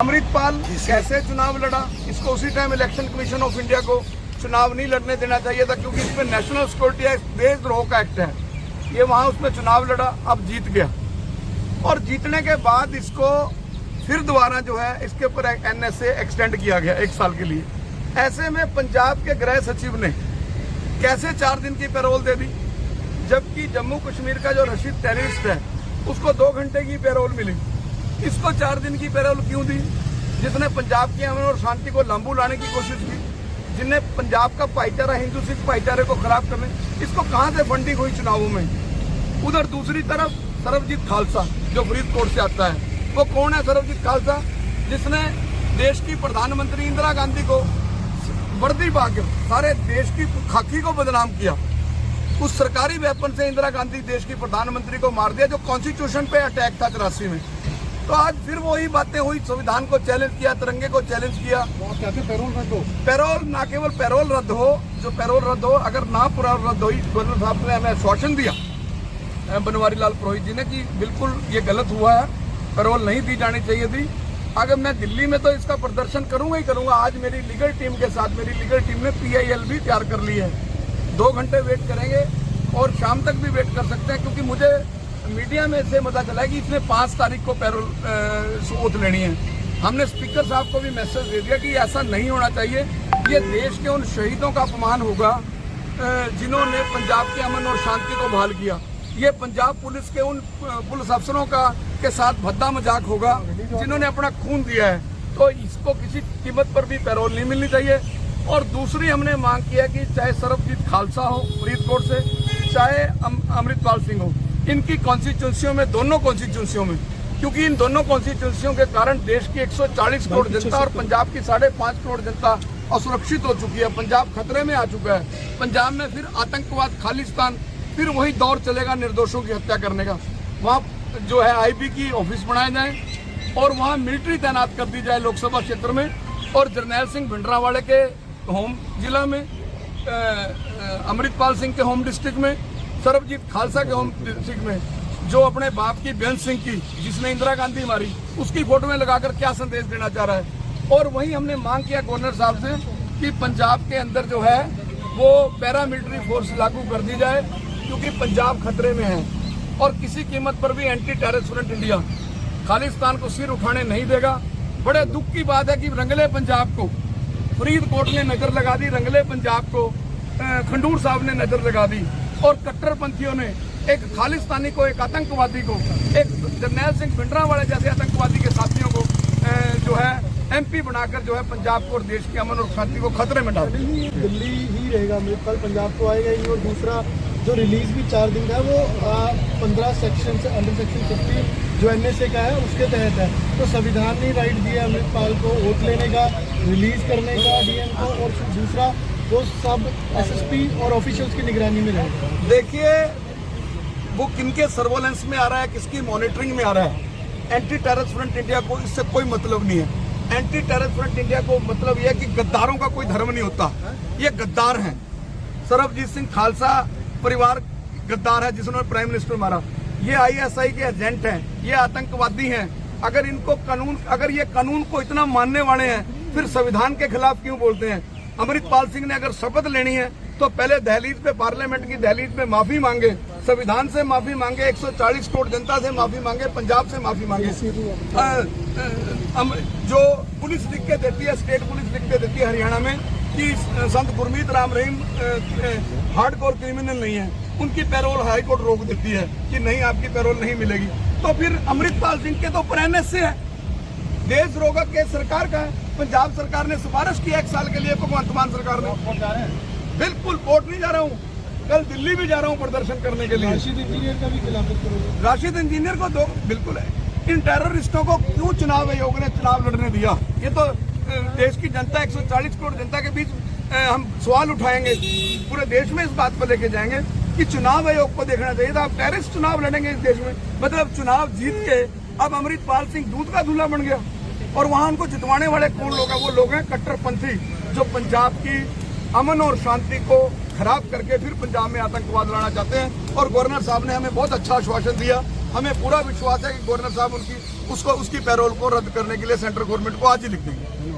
अमृतपाल कैसे चुनाव लड़ा, इसको उसी time election commission of India को चुनाव नहीं लड़ने देना चाहिए था, क्योंकि इसमें नेशनल सिक्योरिटी एक्ट, देशद्रोह का एक्ट है। ये वहां उसमें चुनाव लड़ा, अब जीत गया और जीतने के बाद इसको फिर दोबारा जो है इसके ऊपर एनएसए एक्सटेंड किया गया 1 साल के लिए। ऐसे में पंजाब के गृह सचिव ने कैसे 4 दिन की पैरोल दे दी, जबकि जम्मू कश्मीर का जो रशीद टेररिस्ट है उसको 2 घंटे की पैरोल मिली। इसको 4 दिन की पैरोल क्यों दी? जिसने पंजाब के अमन और शांति को लांबू लाने की कोशिश की, जिनने पंजाब का भाईचारा, हिंदू सिख भाईचारे को खराब करने, इसको कहां से फंडिंग हुई चुनावों में? उधर दूसरी तरफ सरबजीत खालसा जो फरीदकोट से आता है, वो कौन है सरबजीत खालसा? जिसने देश की प्रधानमंत्री इंदिरा गांधी को वर्दी पाकर सारे देश की खाकी को बदनाम किया। उस सरकारी वेपन से इंदिरा गांधी देश की प्रधानमंत्री को मार दिया, जो कॉन्स्टिट्यूशन पे अटैक था 83 में। तो आज फिर वही बातें हुई, संविधान को चैलेंज किया, तिरंगे को चैलेंज किया। पैरोल रद्द हो, पैरोल ना केवल पैरोल रद्द हो, जो पैरोल रद्द हो, अगर ना पूरा रद्द हुई, गवर्नर साहब ने हमें आश्वासन दिया बनवारी लाल पुरोहित जी ने कि बिल्कुल ये गलत हुआ है, पैरोल नहीं दी जानी चाहिए थी। अगर मैं दिल्ली में तो इसका प्रदर्शन करूंगा ही करूंगा। आज मेरी लीगल टीम के साथ मेरी लीगल टीम ने PIL भी तैयार कर ली है। 2 घंटे वेट करेंगे और शाम तक भी वेट कर सकते हैं, क्योंकि मुझे मीडिया में से पता चला है कि इसने 5 तारीख को पैरोल ओथ लेनी है। हमने स्पीकर साहब को भी मैसेज दे दिया कि ऐसा नहीं होना चाहिए। ये देश के उन शहीदों का अपमान होगा जिन्होंने पंजाब के अमन और शांति को बहाल किया। ये पंजाब पुलिस के उन पुलिस अफसरों के साथ भद्दा मजाक होगा जिन्होंने अपना खून दिया है। तो इसको किसी कीमत पर भी पैरोल नहीं मिलनी चाहिए। और दूसरी हमने मांग की है कि चाहे सरबजीत खालसा हो फरीदकोट से, चाहे अमृतपाल सिंह हो, इनकी कॉन्स्टिट्यूंसियों में, दोनों कॉन्स्टिट्यूंसियों में, क्योंकि इन दोनों कॉन्स्टिट्यूंसियों के कारण देश की 140 करोड़ जनता और पंजाब की 5.5 करोड़ जनता असुरक्षित हो चुकी है। पंजाब खतरे में आ चुका है। पंजाब में फिर आतंकवाद, खालिस्तान, फिर वही दौर चलेगा निर्दोषों की हत्या करने का। वहाँ जो है IB की ऑफिस बनाए जाए और वहाँ मिलिट्री तैनात कर दी जाए लोकसभा क्षेत्र में, और जरनैल सिंह भिंडरावाले के होम जिला में, अमृतपाल सिंह के होम डिस्ट्रिक्ट में, सरबजीत खालसा के होम डिस्ट्रिक्ट में, जो अपने बाप की बेअंत सिंह की, जिसने इंदिरा गांधी मारी, उसकी फोटो में लगाकर क्या संदेश देना चाह रहा है। और वहीं हमने मांग किया गवर्नर साहब से कि पंजाब के अंदर जो है वो पैरामिलिट्री फोर्स लागू कर दी जाए, क्योंकि पंजाब खतरे में है और किसी कीमत पर भी anti terrorist front India Khalistan को सिर उठाने नहीं देगा। बड़े दुख की बात है कि रंगले पंजाब को फरीदकोट ने नजर लगा दी, रंगले पंजाब को खंडूर साहब ने नजर लगा दी, और कट्टरपंथियों ने एक खालिस्तानी को, एक आतंकवादी को, एक जरनैल सिंह भिंडरावाले जैसे आतंकवादी के साथियों को जो है MP बनाकर जो है पंजाब को और देश के अमन और शांति को खतरे में डाल दिया। दिल्ली ही रहेगा अमृतपाल, पंजाब तो आएगा ही। और दूसरा जो रिलीज भी 4 दिन का है वो 15 सेक्शन से अंडर सेक्शन 50 जो NSA का है उसके तहत है। तो संविधान ने राइट दिया अमृतपाल को वोट लेने का, रिलीज करने का DM को, और दूसरा वो सब SSP और ऑफिशियल्स की निगरानी में रहेगा। देखिए वो किनके सर्वेलेंस में आ रहा है, किसकी मॉनिटरिंग में आ रहा है, एंटी टेररिस्ट फ्रंट इंडिया को इससे कोई मतलब नहीं है। एंटी टेररिस्ट फ्रंट इंडिया को मतलब यह है कि गद्दारों का कोई धर्म नहीं होता। ये गद्दार हैं। सरबजीत सिंह खालसा परिवार गद्दार है जिसने प्राइम मिनिस्टर मारा। ये ISI के एजेंट हैं, ये आतंकवादी हैं। अगर इनको कानून, अगर ये कानून को इतना मानने वाले हैं, फिर संविधान के खिलाफ क्यों बोलते हैं? अमृतपाल सिंह ने अगर शपथ लेनी है तो पहले दहलीज पे, पार्लियामेंट की दहलीज पे माफी मांगे, संविधान से माफी मांगे, 140 करोड़ जनता से माफी मांगे, पंजाब से माफी मांगे। जो पुलिस लिख के देती है, स्टेट पुलिस लिख के देती है हरियाणा में कि संत गुरमीत राम रहीम हार्डकोर क्रिमिनल नहीं है, उनकी पैरोल हाई कोर्ट रोक देती है कि नहीं, आपकी पैरोल नहीं मिलेगी। तो फिर अमृतपाल सिंह के तो ऊपर NSA है, देशद्रोह का केस सरकार का है। पंजाब सरकार ने सिफारिश की 1 साल के लिए भगवंत मान सरकार ने। बिल्कुल कोर्ट नहीं जा रहा हूँ, कल दिल्ली भी जा रहा हूँ प्रदर्शन करने के लिए। राशिद इंजीनियर का भी खिलाफत करोगे? राशिद इंजीनियर को दो, बिल्कुल है। इन टेररिस्टों को क्यों चुनाव आयोग ने चुनाव लड़ने दिया? ये तो देश की जनता, 140 करोड़ जनता के बीच हम सवाल उठाएंगे, पूरे देश में इस बात को लेके जाएंगे कि चुनाव आयोग को देखना चाहिए था। आप टेररिस्ट चुनाव लड़ेंगे इस देश में, मतलब चुनाव जीत के अब अमृतपाल सिंह दूध का दूल्हा बन गया। और वहां उनको जितवाने वाले कौन लोग हैं? वो लोग हैं कट्टरपंथी, जो पंजाब की अमन और शांति को खराब करके फिर पंजाब में आतंकवाद लाना चाहते हैं। और गवर्नर साहब ने हमें बहुत अच्छा आश्वासन दिया हमें पूरा विश्वास है कि गवर्नर साहब उसकी पैरोल को रद्द करने के लिए सेंट्रल गवर्नमेंट को आज ही लिख देंगे।